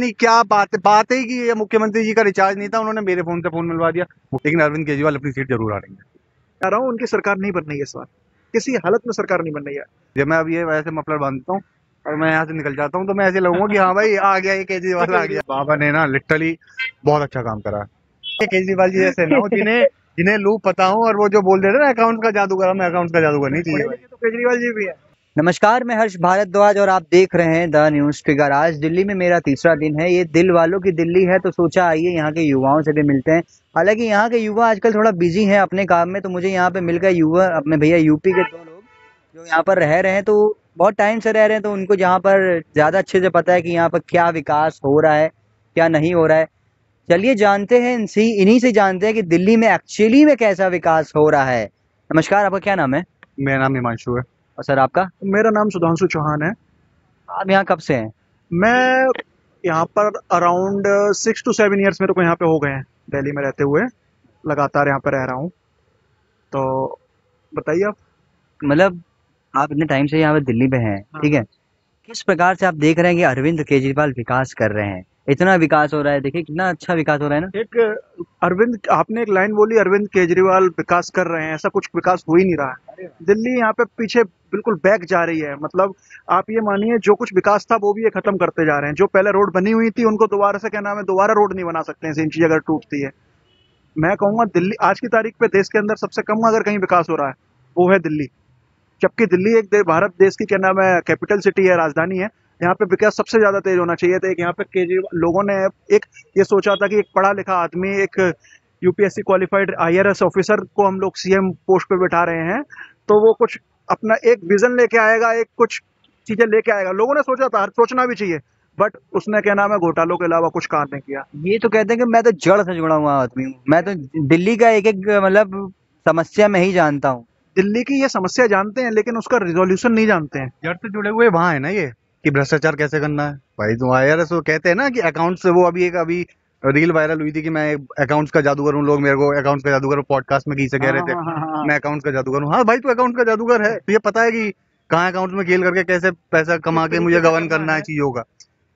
नहीं क्या बात है कि ये मुख्यमंत्री जी का रिचार्ज नहीं था, उन्होंने मेरे फोन से फोन मिलवा दिया। लेकिन अरविंद केजरीवाल अपनी सीट जरूर हारेंगे। कह रहा हूँ उनकी सरकार नहीं बन रही है इस बार, किसी हालत में सरकार नहीं बन रही है। जब मैं अब ये वैसे मफलर बांधता हूँ और मैं यहाँ से निकल जाता हूँ तो मैं ऐसे लगूंगा कि हाँ भाई आ गया ये केजरीवाल आ गया। बाबा ने ना लिटरली बहुत अच्छा काम करा। ये केजरीवाल जी जैसे ना हो जिन्हें जिन्हें लूप पता हो और वो जो बोल देते ना अकाउंट का जादूगर, मैं अकाउंट का जादूगर नहीं चाहिए भाई। तो केजरीवाल जी भी है। नमस्कार, मैं हर्ष भारद्वाज और आप देख रहे हैं द न्यूज ट्रिगर। आज दिल्ली में मेरा तीसरा दिन है। ये दिल वालों की दिल्ली है, तो सोचा आइए यहाँ के युवाओं से भी मिलते हैं। हालांकि यहाँ के युवा आजकल थोड़ा बिजी हैं अपने काम में, तो मुझे यहाँ पे मिल गए युवा अपने भैया यूपी के 2 लोग जो यहाँ पर रह रहे हैं, तो बहुत टाइम से रह रहे हैं, तो उनको यहाँ पर ज़्यादा अच्छे से पता है कि यहाँ पर क्या विकास हो रहा है, क्या नहीं हो रहा है। चलिए जानते हैं इन्हीं से जानते हैं कि दिल्ली में एक्चुअली में कैसा विकास हो रहा है। नमस्कार, आपका क्या नाम है? मेरा नाम हिमांशु है। और सर आपका? मेरा नाम सुधांशु चौहान है। आप यहाँ कब से हैं? मैं यहाँ पर अराउंड 6 to 7 years मेरे को यहाँ पे हो गए हैं, दिल्ली में रहते हुए लगातार यहाँ पे रह रहा हूँ। तो बताइए आप। मतलब आप इतने टाइम से यहाँ पे दिल्ली में हैं, ठीक है, किस प्रकार से आप देख रहे हैं कि अरविंद केजरीवाल विकास कर रहे हैं? इतना विकास हो रहा है, देखिए कितना अच्छा विकास हो रहा है ना। एक अरविंद, आपने एक लाइन बोली अरविंद केजरीवाल विकास कर रहे हैं, ऐसा कुछ विकास हो ही नहीं रहा है। दिल्ली यहाँ पे पीछे बिल्कुल बैक जा रही है। मतलब आप ये मानिए जो कुछ विकास था वो भी ये खत्म करते जा रहे हैं। जो पहले रोड बनी हुई थी उनको दोबारा से क्या नाम है, दोबारा रोड नहीं बना सकते हैं, इंची अगर टूटती है। मैं कहूंगा दिल्ली आज की तारीख पे देश के अंदर सबसे कम अगर कहीं विकास हो रहा है वो है दिल्ली। जबकि दिल्ली एक भारत देश की क्या नाम है कैपिटल सिटी है, राजधानी है। यहाँ पे विकास सबसे ज्यादा तेज होना चाहिए था। एक यहाँ पे केजरीवाल लोगों ने एक ये सोचा था कि एक पढ़ा लिखा आदमी, एक यूपीएससी क्वालिफाइड आईआरएस ऑफिसर को हम लोग सीएम पोस्ट पे बैठा रहे हैं, तो वो कुछ अपना एक विजन लेके आएगा, एक कुछ चीजें लेके आएगा। लोगों ने सोचा था, सोचना भी चाहिए, बट उसने क्या नाम है घोटालों के अलावा कुछ काम नहीं किया। ये तो कहते हैं कि मैं तो जड़ से जुड़ा हुआ आदमी हूँ, मैं तो दिल्ली का एक एक मतलब समस्या में ही जानता हूँ। दिल्ली की ये समस्या जानते हैं लेकिन उसका रिजोल्यूशन नहीं जानते हैं। जड़ से जुड़े हुए वहां है ना ये कि भ्रष्टाचार कैसे करना है भाई। तुम आईआरएस वो कहते हैं ना कि अकाउंट से, वो अभी रील वायरल हुई थी कि मैं अकाउंट्स का जादूगर हूँ, लोग मेरे को अकाउंट्स का जादूगर पॉडकास्ट में से कह रहे थे मैं अकाउंट्स का जादूगर हूँ। हाँ भाई, तू अकाउंट का जादूगर है, तुझे पता है कि कहाँ अकाउंट में खेल करके कैसे पैसा कमा के मुझे गवर्न करना है चीजों का।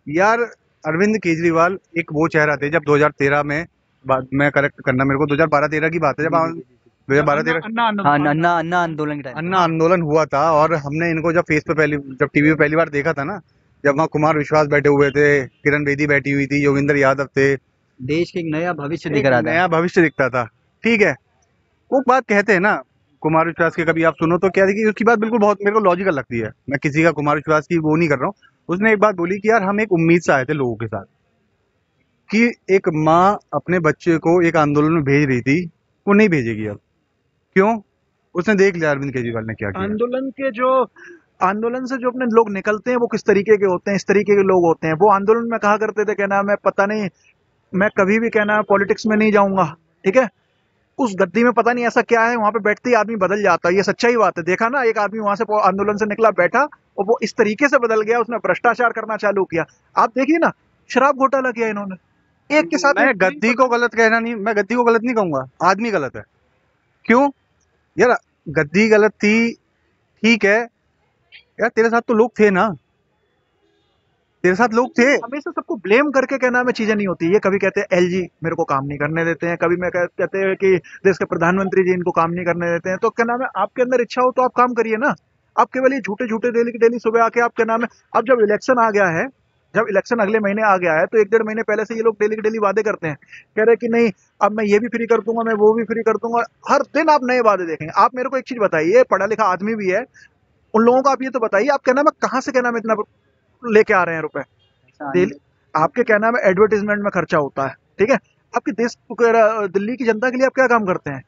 यार अरविंद केजरीवाल एक वो चेहरा थे जब 2013 में, मैं करेक्ट करना मेरे को, 2012-13 की बात है, जब 2012-13 हाँ, अन्ना आंदोलन के टाइम अन्ना आंदोलन हुआ था। और हमने इनको जब जब टीवी पे पहली बार देखा था ना, जब वहाँ कुमार विश्वास बैठे हुए थे, किरण बेदी बैठी हुई थी, योगेंद्र यादव थे, देश के एक नया भविष्य दिख रहा था। नया भविष्य दिखता था। ठीक है, वो बात कहते हैं ना कुमार विश्वास की, कभी आप सुनो तो क्या थी कि उसकी बात बिल्कुल बहुत मेरे को लॉजिकल लगती है। मैं किसी का कुमार विश्वास की वो नहीं कर रहा हूँ। उसने एक बात बोली कि यार हम एक उम्मीद से आए थे लोगों के साथ कि एक माँ अपने बच्चे को एक आंदोलन में भेज रही थी, वो नहीं भेजेगी अब। क्यों? उसने देख लिया अरविंद केजरीवाल ने क्या किया। आंदोलन से जो अपने लोग निकलते हैं वो किस तरीके के होते हैं, इस तरीके के लोग होते हैं। वो आंदोलन में कहा करते थे क्या नाम है, पता नहीं मैं कभी भी क्या नाम है पॉलिटिक्स में नहीं जाऊंगा, ठीक है। उस गद्दी में पता नहीं ऐसा क्या है, वहां पे बैठते ही आदमी बदल जाता है। ये सच्चाई बात है। देखा ना, एक आदमी वहां से आंदोलन से निकला, बैठा और वो इस तरीके से बदल गया, उसने भ्रष्टाचार करना चालू किया। आप देखिए ना, शराब घोटाला किया इन्होंने एक के साथ। मैं गद्दी को गलत कहना नहीं, मैं गद्दी को गलत नहीं कहूंगा, आदमी गलत है। क्यों यार? गद्दी गलत थी, ठीक है यार, तेरे साथ तो लोग थे ना, तेरे साथ लोग थे। हमेशा सबको ब्लेम करके क्या नाम है चीजें नहीं होती। ये कभी कहते हैं एलजी मेरे को काम नहीं करने देते हैं, कभी मैं कहते हैं कि देश के प्रधानमंत्री जी इनको काम नहीं करने देते हैं। तो क्या नाम है, आपके अंदर इच्छा हो तो आप काम करिए ना। आप केवल ये झूठे झूठे डेली की डेली सुबह आके आप क्या नाम है, अब जब इलेक्शन आ गया है, जब इलेक्शन अगले महीने आ गया है, तो 1-1.5 महीने पहले से ये लोग डेली की डेली वादे करते हैं, कह रहे कि नहीं अब मैं ये भी फ्री कर दूंगा, मैं वो भी फ्री कर दूंगा। हर दिन आप नए वादे देखेंगे। आप मेरे को एक चीज बताइए, पढ़ा लिखा आदमी भी है, उन लोगों को आप ये तो बताइए, आप क्या नाम है कहाँ से क्या नाम है इतना लेके आ रहे हैं रुपए। दिल्ली आपके क्या नाम है एडवर्टीजमेंट में खर्चा होता है, ठीक है। आपके देश दिल्ली की जनता के लिए आप क्या काम करते हैं?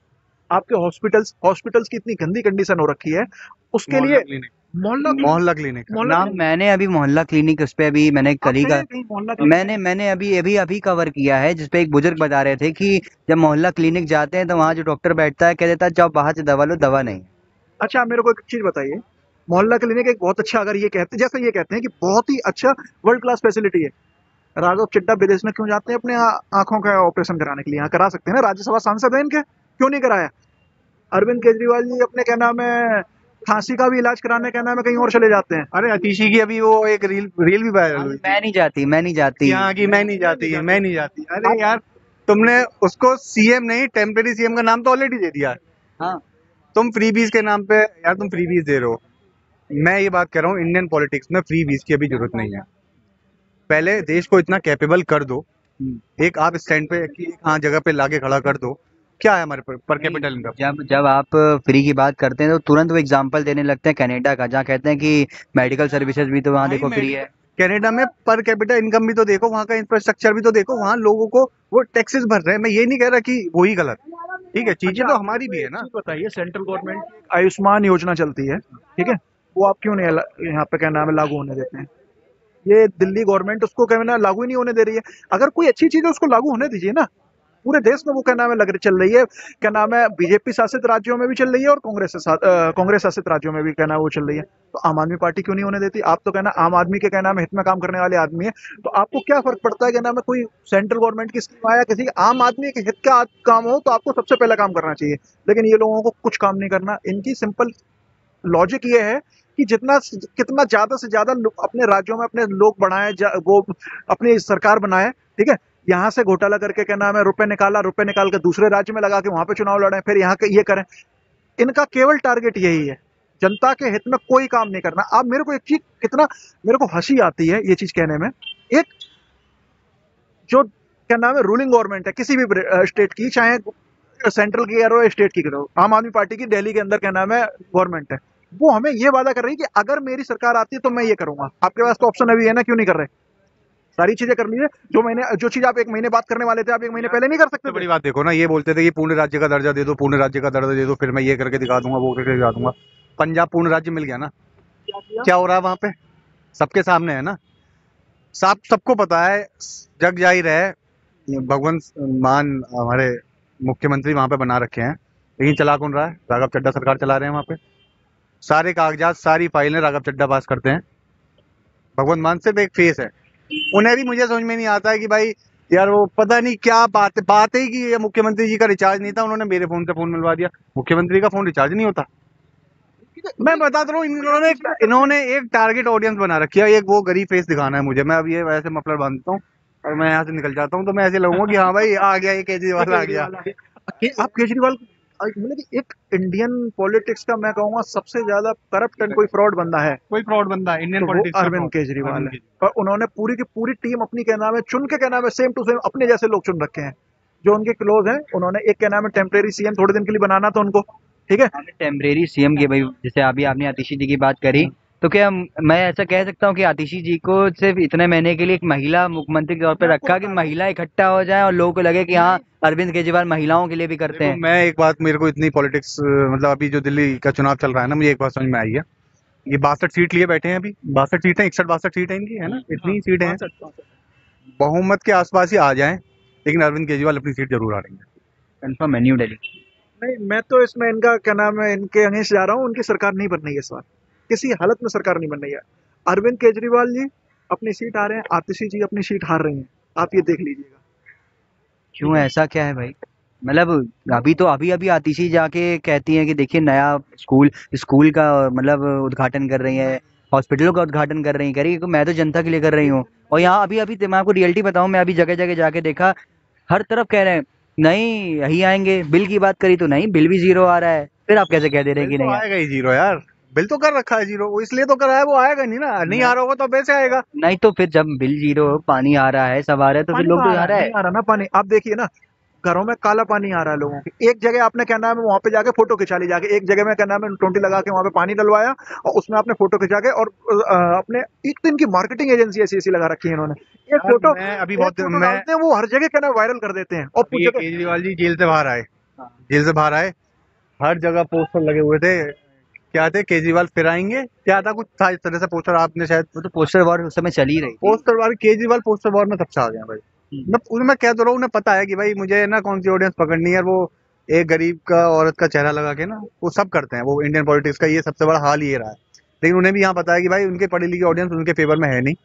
आपके हॉस्पिटल्स की इतनी गंदी कंडीशन हो रखी है, उसके लिए मोहल्ला क्लिनिक नाम मैंने अभी मोहल्ला क्लिनिक, उस पे अभी मैंने कल ही का मैंने अभी कवर किया है, जिसपे एक बुजुर्ग बता रहे थे कि जब मोहल्ला क्लिनिक जाते हैं तो वहाँ जो डॉक्टर बैठता है कह देता है जाओ बाहर से दवा लो, दवा नहीं। अच्छा, मेरे को एक चीज बताइए, मोहल्ला क्लिनिक एक बहुत अच्छा, अगर ये कहते जैसे ये कहते हैं कि बहुत ही अच्छा वर्ल्ड क्लास फैसिलिटी है, राघव चड्ढा विदेश में क्यों जाते हैं अपने आंखों का ऑपरेशन कराने के लिए? यहाँ करा सकते हैं ना, राज्यसभा सांसद है इनके, क्यों नहीं कराया? अरविंद केजरीवाल जी अपने क्या नाम है खांसी का भी इलाज कराने कहना है कहीं और चले जाते हैं। अरे अतिशी की अभी वो एक रील भी वायरल हुई थी, मैं नहीं जाती यहाँ की मैं नहीं जाती है, मैं नहीं जाती। अरे यार तुमने उसको सीएम नहीं, टेम्परेरी सीएम का नाम तो ऑलरेडी दे दिया है। हाँ तुम फ्रीबीज के नाम पे यार तुम फ्रीबीज दे रहे हो। मैं ये बात कर रहा हूँ, इंडियन पॉलिटिक्स में फ्रीबीज की अभी जरूरत नहीं है। पहले देश को इतना कैपेबल कर दो, एक आप स्टैंड पे कि एक हाँ जगह पे लाके खड़ा कर दो। क्या है हमारे पर कैपिटल इनकम? जब आप फ्री की बात करते हैं तो तुरंत वो एग्जांपल देने लगते हैं कनाडा का, जहाँ कहते हैं कि मेडिकल सर्विसेज भी तो वहाँ भाई देखो फ्री है। कनाडा में पर कैपिटल इनकम भी तो देखो, वहाँ का इंफ्रास्ट्रक्चर भी तो देखो, वहाँ लोगों को वो टैक्सेस भर रहे हैं। मैं ये नहीं कह रहा कि वही गलत, ठीक है, चीजें तो हमारी भी है ना। बताइए, सेंट्रल गवर्नमेंट आयुष्मान योजना चलती है, ठीक है, वो आप क्यों नहीं यहाँ पे क्या नाम है लागू होने देते हैं? ये दिल्ली गवर्नमेंट उसको क्या नाम है लागू ही नहीं होने दे रही है। अगर कोई अच्छी चीज है उसको लागू होने दीजिए ना। पूरे देश में वो क्या नाम है चल रही है, क्या नाम है बीजेपी शासित राज्यों में भी चल रही है और कांग्रेस शासित राज्यों में भी क्या नाम वो चल रही है। तो आम आदमी पार्टी क्यों नहीं होने देती? आप तो कहना आम आदमी के क्या नाम है हित में काम करने वाले आदमी है, तो आपको क्या फर्क पड़ता है क्या नाम है कोई सेंट्रल गवर्नमेंट की स्कीम आया किसी आम आदमी के हित का काम हो तो आपको सबसे पहले काम करना चाहिए। लेकिन ये लोगों को कुछ काम नहीं करना। इनकी सिंपल लॉजिक ये है कि कितना ज्यादा से ज्यादा अपने राज्यों में अपने लोग बढ़ाएं, वो अपनी सरकार बनाए, ठीक है। यहाँ से घोटाला करके क्या नाम है रुपए निकाल के दूसरे राज्य में लगा के वहां पे चुनाव लड़े, फिर यहाँ के ये करें। इनका केवल टारगेट यही है, जनता के हित में कोई काम नहीं करना। अब मेरे को एक चीज कितना मेरे को हंसी आती है ये चीज कहने में, एक जो क्या नाम है रूलिंग गवर्नमेंट है किसी भी स्टेट की, चाहे सेंट्रल की करो स्टेट की करो, आम आदमी पार्टी की दिल्ली के अंदर क्या नाम है गवर्नमेंट है, वो हमें ये वादा कर रही है कि अगर मेरी सरकार आती है तो मैं ये करूंगा। आपके पास तो ऑप्शन अभी है ना, क्यों नहीं कर रहे? सारी चीजें कर लीजिए। जो चीज आप एक महीने बात करने वाले थे आप एक महीने पहले नहीं कर सकते। बड़ी बात देखो ना, ये बोलते थे कि पूर्ण राज्य का दर्जा दे दो, पूर्ण राज्य का दर्जा दे दो, फिर मैं ये करके दिखा दूंगा, वो करके दिखा दूंगा। पंजाब पूर्ण राज्य मिल गया ना, क्या हो रहा है वहां पे? सबके सामने है ना, सबको पता है, जग जाहिर है। भगवंत मान हमारे मुख्यमंत्री वहां पे बना रखे हैं, लेकिन चला कौन रहा है? राघव चड्ढा सरकार चला रहे हैं वहां पे। सारे कागजात सारी फाइलें राघव चड्ढा पास करते हैं। भगवंत मान सिर्फ एक फेस है। उन्हें भी मुझे समझ में नहीं आता है कि भाई यार वो पता नहीं क्या बात है कि ये मुख्यमंत्री जी का रिचार्ज नहीं था, उन्होंने मेरे फोन से फोन मिलवा दिया। मुख्यमंत्री का फोन रिचार्ज नहीं होता। मैं बता रहा हूँ, इन्होंने एक टारगेट ऑडियंस बना रखी है, एक वो गरीब फेस दिखाना है मुझे। मैं अब ये वैसे मफलर बांधता हूँ और मैं यहाँ से निकल जाता हूँ, तो मैं ऐसे लगूंगा कि हाँ भाई आ गया, ये केजरीवाल आ गया। आप केजरीवाल मतलब कि एक इंडियन पॉलिटिक्स का मैं कहूंगा सबसे ज्यादा करप्ट एंड कोई फ्रॉड बंदा है, कोई फ्रॉड बंदा है इंडियन तो वो पॉलिटिक्स अरविंद केजरीवाल है। और उन्होंने पूरी की पूरी टीम अपनी क्या नाम है चुन के क्या नाम है सेम टू सेम अपने जैसे लोग चुन रखे हैं जो उनके क्लोज हैं। उन्होंने एक क्या नाम है टेम्परेरी सीएम थोड़े दिन के लिए बनाना था उनको, ठीक है। टेम्परेरी सीएम की भाई, जैसे अभी आपने आतिशी जी की बात करी, तो क्या मैं ऐसा कह सकता हूँ कि आतिशी जी को सिर्फ इतने महीने के लिए एक महिला मुख्यमंत्री के तौर पर रखा कि महिला इकट्ठा हो जाए और लोगों को लगे कि हाँ अरविंद केजरीवाल महिलाओं के लिए भी करते हैं। मैं एक बात, मेरे को इतनी पॉलिटिक्स मतलब अभी जो दिल्ली का चुनाव चल रहा है ना, मुझे एक बात समझ में आई है। ये 62 सीट लिए बैठे हैं, अभी 62 सीट है, 61-62 सीट है इनकी, है ना, इतनी सीटें हैं। बहुमत के आसपास ही आ जाएं, लेकिन अरविंद केजरीवाल अपनी सीट जरूर हारेंगे। कंफर्म है न्यू दिल्ली। नहीं, मैं तो इसमें इनका क्या नाम है इनके अगेंस्ट जा रहा हूँ। उनकी सरकार नहीं बन रही है इस बार, किसी हालत में सरकार नहीं बन रही है। अरविंद केजरीवाल जी अपनी सीट हारे हैं, आतिशी जी अपनी सीट हार रही हैं, आप ये देख लीजिएगा। क्यों, ऐसा क्या है भाई? मतलब अभी अभी आतिशी जाके कहती हैं कि देखिए नया स्कूल का मतलब उद्घाटन कर रही है, हॉस्पिटलों का उद्घाटन कर रही है, कह रही है कि मैं तो जनता के लिए कर रही हूँ। और यहाँ अभी अभी मैं आपको रियलिटी बताऊँ, मैं अभी जगह जगह जाके देखा, हर तरफ कह रहे हैं नहीं यही आएंगे। बिल की बात करी तो नहीं, बिल भी जीरो आ रहा है। फिर आप कैसे कह दे रहे हैं कि नहीं आएगा ही जीरो? यार बिल तो कर रखा है जीरो, वो इसलिए तो करा है, वो आएगा नहीं ना, नहीं आ रहा होगा तो वैसे आएगा। नहीं तो फिर जब बिल जीरो, पानी आ रहा है, सब आ रहा है, तो फिर लोग तो आ रहा है। नहीं आ रहा ना पानी। आप देखिए ना घरों में काला पानी आ रहा है लोगों के। एक जगह आपने क्या नाम है वहां पे जाके फोटो खिंचा ली, जाके एक जगह में क्या नाम है टोंटी लगा के वहां पे पानी डलवाया और उसमें आपने फोटो खिंचा के और अपने एक तो इनकी मार्केटिंग एजेंसी ऐसी लगा रखी है इन्होंने। एक फोटो अभी बहुत डालते हैं वो हर जगह क्या नाम वायरल कर देते हैं। और केजरीवाल जी जेल से बाहर आए, जेल से बाहर आए, हर जगह पोस्टर लगे हुए थे, क्या थे, केजरीवाल फिर आएंगे, क्या था, कुछ था इस तरह से पोस्टर। आपने शायद, वो तो पोस्टर वॉर उस समय चल ही रही थी। Poster war, Kejriwal poster war में सबसे आ गया भाई। मैं कह तो रहा हूँ, उन्हें पता है कि भाई मुझे ना कौन सी ऑडियंस पकड़नी है। वो एक गरीब का औरत का चेहरा लगा के ना वो सब करते हैं, वो इंडियन पॉलिटिक्स का ये सबसे बड़ा हाल ये रहा है। लेकिन उन्हें भी यहाँ पता है कि भाई उनके पढ़ी लिखी ऑडियंस उनके फेवर में है नहीं।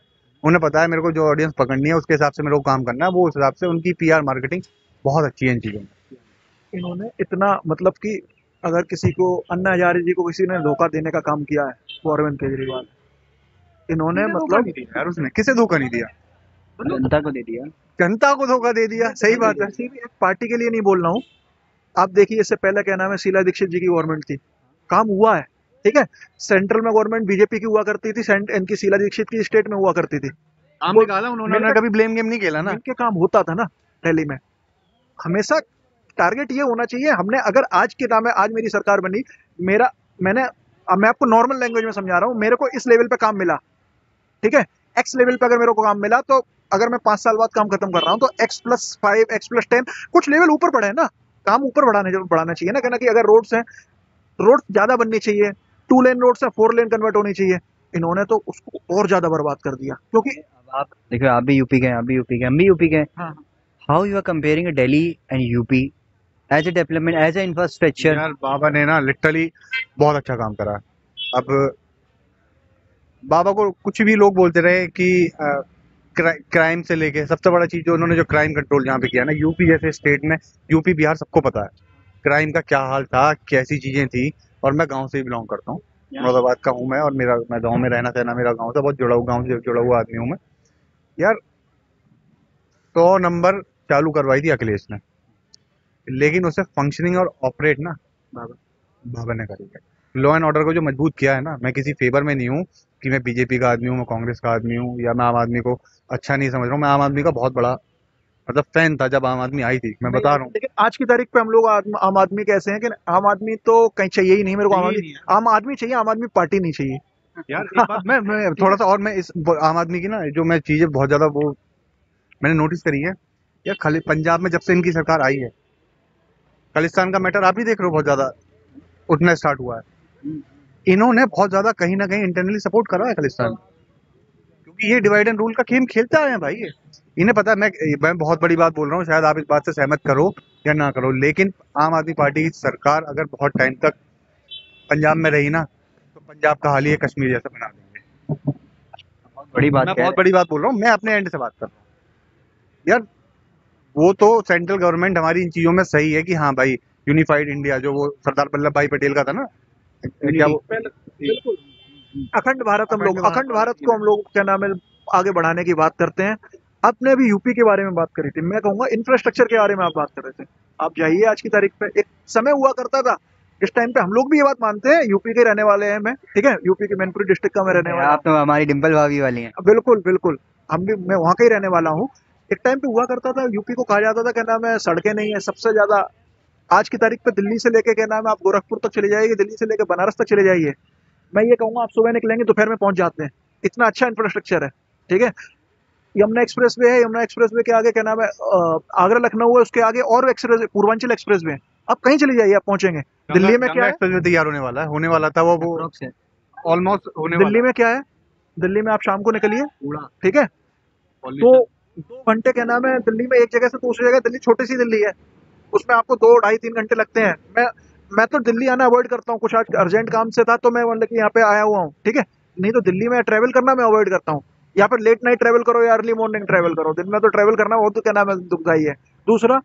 उन्हें पता है मेरे को जो ऑडियंस पकड़नी है उसके हिसाब से मेरे को काम करना है, वो उस हिसाब से उनकी PR मार्केटिंग बहुत अच्छी है इन चीजों में। इन्होंने इतना मतलब कि अगर किसी को अन्ना हजारे जी को किसी ने धोखा देने का काम किया है वो अरविंद केजरीवाल। इन्होंने किसे धोखा मतलब नहीं दिया यार, उसने किसे धोखा नहीं दिया? जनता को दे दिया। जनता को धोखा दे दिया, सही बात है। किसी भी एक पार्टी के लिए नहीं बोल रहा हूँ। आप देखिए इससे पहले क्या नाम है शीला दीक्षित जी की गवर्नमेंट थी, काम हुआ है, ठीक है। सेंट्रल में गवर्नमेंट बीजेपी की हुआ करती थी, इनकी शीला दीक्षित की स्टेट में हुआ करती थी। काम वो निकाला उन्होंने, मिलकर कभी ब्लेम गेम नहीं खेला ना। मिलके काम होता था ना दिल्ली में। हमेशा टारगेट ये होना चाहिए। हमने अगर आज के नाम है आज मेरी सरकार बनी, मेरा मैंने अब मैं आपको नॉर्मल लैंग्वेज में समझा रहा हूँ, मेरे को इस लेवल पे काम मिला, ठीक है। एक्स लेवल पे अगर मेरे को काम मिला तो अगर मैं 5 साल बाद काम खत्म कर रहा हूँ तो x+5 x+10 कुछ लेवल ऊपर बढ़े ना, काम ऊपर बढ़ाना चाहिए ना। कहना कि अगर रोड्स हैं, रोड ज्यादा बननी चाहिए, 2 लेन रोड्स है 4 लेन कन्वर्ट होनी चाहिए। इन्होंने तो उसको और ज्यादा बर्बाद कर दिया क्योंकि अब आप देखो, आप भी यूपी के हैं, आप भी यूपी के, हम भी यूपी के हैं। हाँ, how you are comparing Delhi and UP as a development, as a infrastructure? यार बाबा ने ना लिटरली बहुत अच्छा काम करा। अब बाबा को कुछ भी लोग बोलते रहे कि क्राइम से लेके सबसे बड़ा चीज जो उन्होंने जो क्राइम कंट्रोल जहाँ पे किया ना, यूपी जैसे स्टेट में, यूपी बिहार सबको पता है क्राइम का क्या हाल था, कैसी चीजें थी। और मैं गांव से ही बिलोंग करता हूँ, मुरादाबाद का हूँ मैं, और मैं गांव में रहना सहना मेरा गांव से, बहुत जुड़ा हुआ गांव से जुड़ा हुआ आदमी हूँ मैं। यार 100 नंबर चालू करवाई थी अखिलेश ने, लेकिन उसे फंक्शनिंग और ऑपरेट ना बाबा बाबा ने करी है। लॉ एंड ऑर्डर को जो मजबूत किया है ना, मैं किसी फेवर में नहीं हूँ कि मैं बीजेपी का आदमी हूँ, मैं कांग्रेस का आदमी हूँ, या मैं आम आदमी को अच्छा नहीं समझ रहा हूँ। मैं आम आदमी का बहुत बड़ा मतलब फैन था जब आम आदमी आई थी, मैं बता रहा हूँ। लेकिन आज की तारीख पे हम लोग आम आदमी कैसे हैं कि आम आदमी तो कहीं चाहिए ही नहीं मेरे को। आम आदमी चाहिए, आम आदमी पार्टी नहीं चाहिए। यार एक बात मैं थोड़ा सा और मैं इस आम आदमी की ना जो मैं चीजें बहुत ज्यादा वो मैंने नोटिस करी है। यार खाली पंजाब में जब से इनकी सरकार आई है, खालिस्तान का मैटर आप ही देख रहे हो बहुत ज्यादा उठना स्टार्ट हुआ है। इन्होंने बहुत ज्यादा कहीं ना कहीं इंटरनली सपोर्ट करा है खालिस्तान, क्योंकि ये डिवाइड एंड रूल का गेम खेलते आए हैं भाई ये। इन्हें पता है। मैं बहुत बड़ी बात बोल रहा हूँ, शायद आप इस बात से सहमत करो या ना करो, लेकिन आम आदमी पार्टी की सरकार अगर बहुत टाइम तक पंजाब में रही ना, तो पंजाब का हाल ही कश्मीर जैसा बना देंगे। बहुत बड़ी बात मैं कह बहुत बड़ी बात बोल रहा हूँ, मैं अपने एंड से बात कर रहा हूँ। यार वो तो सेंट्रल गवर्नमेंट हमारी इन चीजों में सही है कि हाँ भाई, यूनिफाइड इंडिया जो वो सरदार वल्लभ भाई पटेल का था ना, क्या वो बिल्कुल अखंड भारत, हम लोग अखंड भारत अखंड भारत को हम लोग क्या नाम है आगे बढ़ाने की बात करते हैं। आपने अभी यूपी के बारे में बात करी थी, मैं कहूंगा इंफ्रास्ट्रक्चर के बारे में आप बात कर रहे थे। आप जाइए आज की तारीख पे, एक समय हुआ करता था इस टाइम पे, हम लोग भी ये बात मानते हैं, यूपी के रहने वाले हैं मैं, ठीक है, यूपी के मैनपुरी डिस्ट्रिक्ट का मैं रहने वाला आप तो हमारी डिम्पल भाभी वाली हैं। हूँ। बिल्कुल बिल्कुल, हम भी, मैं वहाँ का ही रहने वाला हूँ। एक टाइम पे हुआ करता था, यूपी को कहा जाता था क्या नाम है सड़कें नहीं है सबसे ज्यादा। आज की तारीख पे दिल्ली से लेके क्या नाम है आप गोरखपुर तक चले जाइए, दिल्ली से लेके बनारस तक चले जाइए, मैं ये कहूंगा आप सुबह निकलेंगे दोपहर में पहुंच जाते हैं, इतना अच्छा इंफ्रास्ट्रक्चर है, ठीक है। यमुना एक्सप्रेस वे है, यमुना एक्सप्रेस वे के आगे क्या नाम है आगरा लखनऊ है, उसके आगे और एक्सप्रेस पूर्वांचल एक्सप्रेस वे है। आप कहीं चले जाइए आप पहुंचेंगे। दिल्ली में क्या है, एक्सप्रेस में तैयार होने वाला था वो Approx है। ऑलमोस्ट होने दिल्ली वाला में क्या है, दिल्ली में आप शाम को निकलिए, कूड़ा ठीक है, तो 2 घंटे क्या नाम है दिल्ली में एक जगह से दूसरी जगह, दिल्ली छोटी सी दिल्ली है, उसमें आपको 2 ढाई 3 घंटे लगते हैं। मैं तो दिल्ली आना अवॉइड करता हूँ, कुछ आज अर्जेंट काम से था तो मैं मतलब कि यहाँ पे आया हुआ हूँ, ठीक है। नहीं तो दिल्ली में ट्रैवल करना मैं अवॉइड करता हूँ। यहाँ पर लेट नाइट ट्रैवल करो या अर्ली मॉर्निंग ट्रैवल करो, दिन में तो ट्रैवल करना बहुत क्या नाम है दुखदाई है। दूसरा,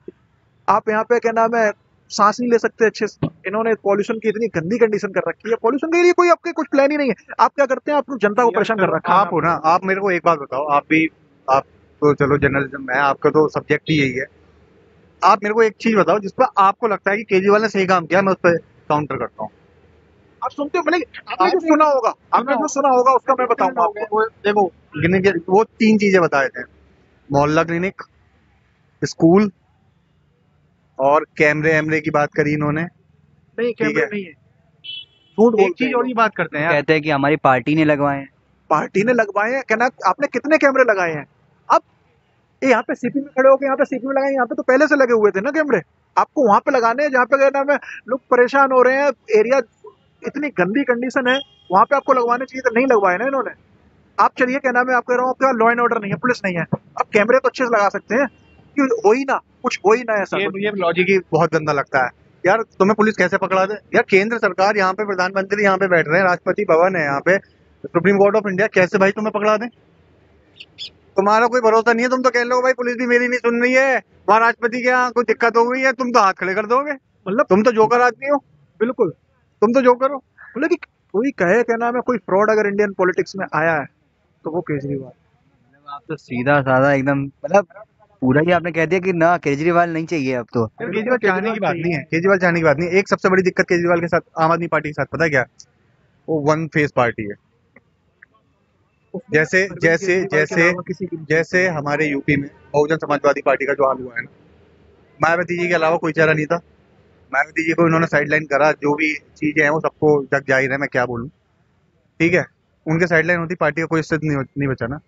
आप यहाँ पे क्या नाम है सांस नहीं ले सकते अच्छे से। इन्होंने पॉल्यूशन की इतनी गंदी कंडीशन कर रखी है, पॉल्यूशन के लिए कोई आपके कुछ प्लान ही नहीं है। आप क्या करते हैं, आप जनता को परेशान कर रखा है। आप हो ना, आप मेरे को एक बात बताओ, आप तो चलो जर्नलिज्म में आपका तो सब्जेक्ट ही यही है। आप मेरे को एक चीज बताओ जिस पर आपको लगता है कि केजरीवाल ने सही काम किया, मैं उस पर काउंटर करता हूँ। आप सुनते हो, मैंने आपने जो सुना होगा, आपने जो सुना होगा उसका मैं बताऊंगा आपको। देखो गिने के वो 3 चीजें बताए थे, मोहल्ला क्लिनिक, स्कूल और कैमरे एमरे की बात करी इन्होंने। नहीं, ठीक कैमरे है, नहीं है, झूठ एक बोलते चीज हैं और लोग। ही बात करते हैं यार। कहते हैं कि हमारी पार्टी ने लगवाए हैं। पार्टी ने लगवाए हैं, कहना आपने कितने कैमरे लगाए हैं। अब ये यहाँ पे सीपी में खड़े होकर यहाँ पे सीपी में लगाए, यहाँ पे तो पहले से लगे हुए थे ना कैमरे। आपको वहां पे लगाने हैं जहाँ पे क्या नाम है लोग परेशान हो रहे हैं, एरिया इतनी गंदी कंडीशन है, वहां पे आपको लगवाने चाहिए तो नहीं लगवाए ना इन्होंने। आप चलिए क्या नाम है, आप कह रहा हूँ आपका लॉ एंड ऑर्डर नहीं है, पुलिस नहीं है, अब कैमरे तो अच्छे से लगा सकते हैं कि हो ही ना कुछ, हो ही ना ऐसा कुछ। ये लॉजिक ही बहुत गंदा लगता है यार। तुम्हें पुलिस कैसे पकड़ा दे यार? केंद्र सरकार यहाँ पे, प्रधानमंत्री यहाँ पे बैठ रहे हैं, राष्ट्रपति भवन है यहाँ पे, सुप्रीम कोर्ट ऑफ इंडिया, कैसे भाई तुम्हें पकड़ा दे? तुम्हारा कोई भरोसा नहीं है, तुम तो कह लो भाई पुलिस भी मेरी नहीं सुन रही है, वहां राष्ट्रपति के यहाँ कोई दिक्कत हो गई है, तुम तो हाथ खड़े कर दोगे, मतलब तुम तो जोकर आदमी हो। बिल्कुल। तुम तो जो करो। मतलब कि कोई कहे क्या नाम है, कोई फ्रॉड अगर इंडियन पॉलिटिक्स में आया है तो वो केजरीवाल। मतलब आप तो सीधा साधा एकदम, मतलब पूरा ही आपने कह दिया कि ना केजरीवाल नहीं चाहिए अब तो। यार बिल्कुल केजरीवाल चाहने की बात चाहिए। नहीं है, केजरीवाल चाहने की बात नहीं है। एक सबसे बड़ी दिक्कत केजरीवाल के साथ, आम आदमी पार्टी के साथ, पता है क्या? वो वन फेस पार्टी है। उसमें जैसे अरविंद जैसे केजरीवाल के जैसे अलावा किसी की नहीं जैसे चलती। हमारे यूपी में बहुजन समाजवादी पार्टी का जो हाल हुआ है ना, मायावती जी के अलावा कोई चेहरा नहीं था। मायावती जी को इन्होंने साइडलाइन करा, जो भी चीजें हैं वो सबको जग जाहिर है, मैं क्या बोलूं। ठीक है, उनके साइडलाइन होती, पार्टी का कोई अस्तित्व नहीं बचा ना।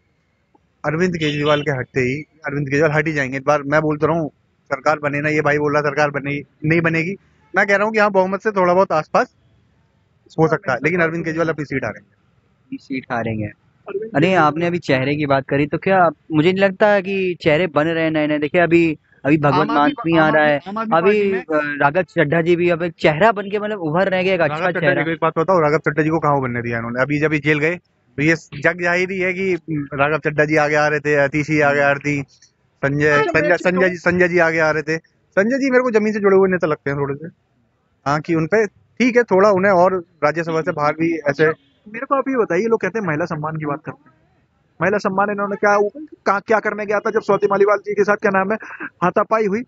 अरविंद केजरीवाल के हटते ही अरविंद केजरीवाल हट ही जाएंगे। इस बार मैं बोलता रहा हूँ, सरकार बने ना, ये भाई बोल रहा सरकार बनेगी नहीं बनेगी, मैं कह रहा हूँ कि हाँ बहुमत से थोड़ा बहुत आसपास हो सकता है, लेकिन अरविंद केजरीवाल अपनी सीट हारेंगे। सीट हारेंगे। अरविंद अरे केजरीवाल आपने अभी चेहरे की बात करी तो क्या मुझे नहीं लगता कि चेहरे बन रहे हैं नए नए। देखिए अभी अभी भगवत मान भी आ रहा है। आम आदमी अभी पार्टी में राघव चड्ढा जी भी अब एक चेहरा बन के मतलब उभर रहे हैं, एक राघव अच्छा चड्ढा जी चेहरा। को एक बात बताओ, राघव चड्ढा जी को कहाँ बनने दिया इन्होंने? अभी जब ये जेल गए तो ये जग जाहिर ही है कि राघव चड्ढा जी आगे आ रहे थे, अतीशी आगे आ रही थी, अच्छा मैं एक चीज कहूँ, संजय जी आगे आ रहे थे। संजय जी मेरे को जमीन से जुड़े हुए नेता लगते हैं थोड़े से। हाँ, कि उनपे ठीक है, थोड़ा उन्हें और राज्यसभा से बाहर भी ऐसे। अच्छा मेरे को आप ये बताइए, लोग कहते हैं महिला सम्मान की बात करते हैं। महिला सम्मान इन्होंने क्या करने गया था जब स्वाति मालीवाल जी के साथ क्या नाम है हाथापाई हुई,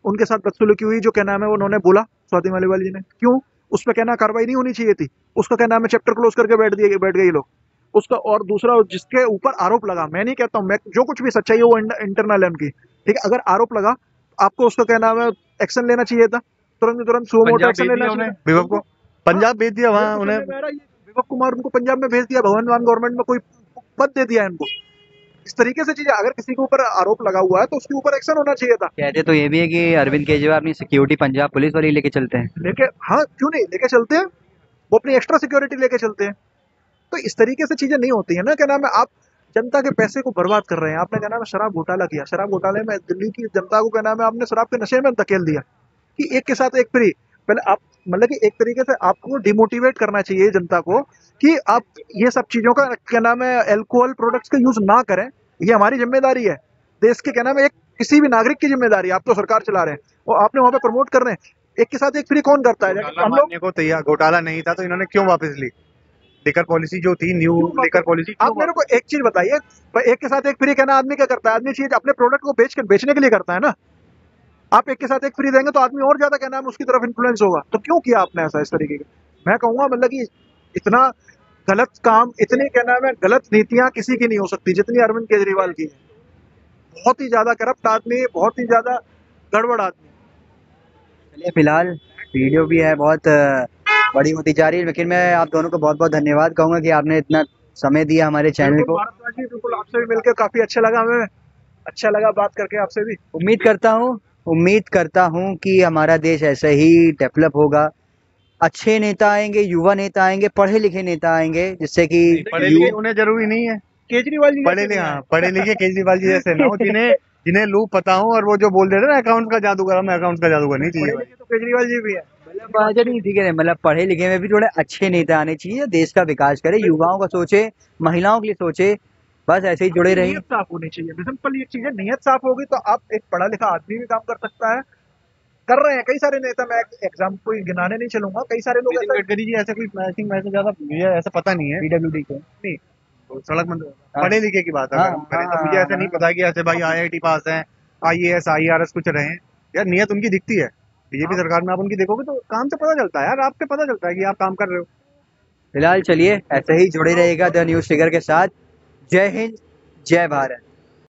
उनके साथ बदसलूकी हुई, जो क्या नाम है उन्होंने बोला स्वाति मालीवाल जी ने, क्यों उस पर क्या नाम कार्रवाई नहीं होनी चाहिए थी? उसका क्या नाम है चैप्टर क्लोज करके बैठ गए ये लोग उसका। और दूसरा जिसके ऊपर आरोप लगा, मैं नहीं कहता हूँ, मैं जो कुछ भी सच्चाई है वो इंटरनल है उनकी, ठीक है, अगर आरोप लगा आपको उसका क्या नाम है एक्शन लेना चाहिए था, तुरंत तुरंत सुमो मोटो पंजाब एक्शन भेज लेना दिया चाहिए उन्हें, था विभव को उनको। हाँ, पंजाब भेज दिया, मेरे वहां को उन्हें। सुनने में आ रहा है विभव कुमार उनको पंजाब में भेज दिया, भगवान मान गवर्नमेंट में कोई पद दे दिया है इनको। इस तरीके से चीजें, अगर किसी के ऊपर आरोप लगा हुआ है तो उसके ऊपर एक्शन होना चाहिए था। कहते तो ये भी है कि अरविंद केजरीवाल अपनी सिक्योरिटी पंजाब पुलिस वाली लेके चलते हैं। लेके, हाँ क्यों नहीं लेके चलते हैं, वो अपनी एक्स्ट्रा सिक्योरिटी लेके चलते हैं। तो इस तरीके से चीजें नहीं होती है ना, क्या नाम है, आप जनता के पैसे को बर्बाद कर रहे हैं। आपने क्या नाम है शराब घोटाला किया, शराब घोटाले में दिल्ली की जनता को क्या नाम है आपने शराब के नशे में धकेल दिया कि एक के साथ एक फ्री। पहले आप, मतलब कि एक तरीके से आपको डिमोटिवेट करना चाहिए जनता को कि आप ये सब चीजों का क्या नाम है अल्कोहल प्रोडक्ट्स का यूज ना करें। ये हमारी जिम्मेदारी है, देश के क्या नाम है एक किसी भी नागरिक की जिम्मेदारी है। आप तो सरकार चला रहे हैं और आपने वहां पे प्रमोट कर रहे हैं, एक के साथ एक फ्री कौन करता है? घोटाला हम लोग मानने को तैयार, घोटाला नहीं था तो इन्होंने क्यों वापस ली? लिकर पॉलिसी जो थी, न्यू क्यों लिकर वापस, पॉलिसी आप क्यों मेरे को वापस? एक चीज बताइए, एक के साथ एक फ्री कहना आदमी क्या करता है? आदमी चीज अपने प्रोडक्ट को बेचने के लिए करता है ना। आप एक के साथ एक फ्री देंगे तो आदमी और ज्यादा क्या नाम है उसकी तरफ इन्फ्लुएंस होगा। तो क्यों किया आपने ऐसा इस तरीके का? मैं कहूंगा मतलब कि इतना गलत काम, इतनी क्या नाम है गलत नीतियां किसी की नहीं हो सकती जितनी अरविंद केजरीवाल की है। बहुत ही ज्यादा करप्ट आदमी, बहुत ही ज्यादा गड़बड़ आदमी। चलिए फिलहाल वीडियो भी है बहुत बड़ी होती जा रही है, लेकिन मैं आप दोनों को बहुत बहुत धन्यवाद कहूंगा कि आपने इतना समय दिया हमारे चैनल बिल्कुल को। भारद्वाज जी, बिल्कुल आपसे भी मिलकर काफी अच्छा लगा हमें, अच्छा लगा बात करके आपसे भी। उम्मीद करता हूँ कि हमारा देश ऐसे ही डेवलप होगा। अच्छे नेता आएंगे, युवा नेता आएंगे, पढ़े लिखे नेता आएंगे, जिससे कि पढ़े यू लिखे उन्हें जरूरी नहीं है। केजरीवाल जी पढ़े जैसे लिखे, नहीं हाँ, आए। पढ़े लिखे केजरीवाल जी जैसे ना हो, जिन्हें जिन्हें लूप पता हो, और वो जो बोल देते ना अकाउंट का जादूगर, हमें अकाउंट का जादूगर नहीं चाहिए पढ़े भाई। लिखे तो केजरीवाल जी भी है। मतलब चलिए ठीक है, मतलब पढ़े लिखे में भी थोड़े अच्छे नेता आने चाहिए, देश का विकास करे, बिल्कुल, युवाओं का सोचे, महिलाओं के लिए सोचे। बस ऐसे ही जुड़े आपकी रहिए। नीयत साफ होनी चाहिए, सिंपल ये चीज है, नीयत साफ होगी तो आप एक पढ़ा लिखा आदमी भी काम कर सकता है। कर रहे हैं कई सारे नेता, मैं एग्जाम कोई गिनाने नहीं चलूंगा, कई सारे लोग नितिन ऐसा गडकरी जी ऐसे कोई, आई थिंक वैसे ज्यादा मुझे ऐसा पता नहीं है। पीडब्ल्यूडी को। नहीं, वो सड़क मंत्री, हाँ पढ़े लिखे की बात हाँ अगर हम हाँ करें तो मुझे ऐसा नहीं हाँ। पता कि ऐसे भाई आईआईटी पास हैं, आईएएस आईआरएस कुछ रहे हैं। यार नियत उनकी दिखती है, बीजेपी आप सरकार में आप उनकी देखोगे तो काम से पता चलता है यार, आपके पता चलता है कि आप काम कर रहे हो। फिलहाल चलिए ऐसे ही जुड़े रहिएगा द न्यूज़ फिगर के साथ। जय हिंद, जय भारत।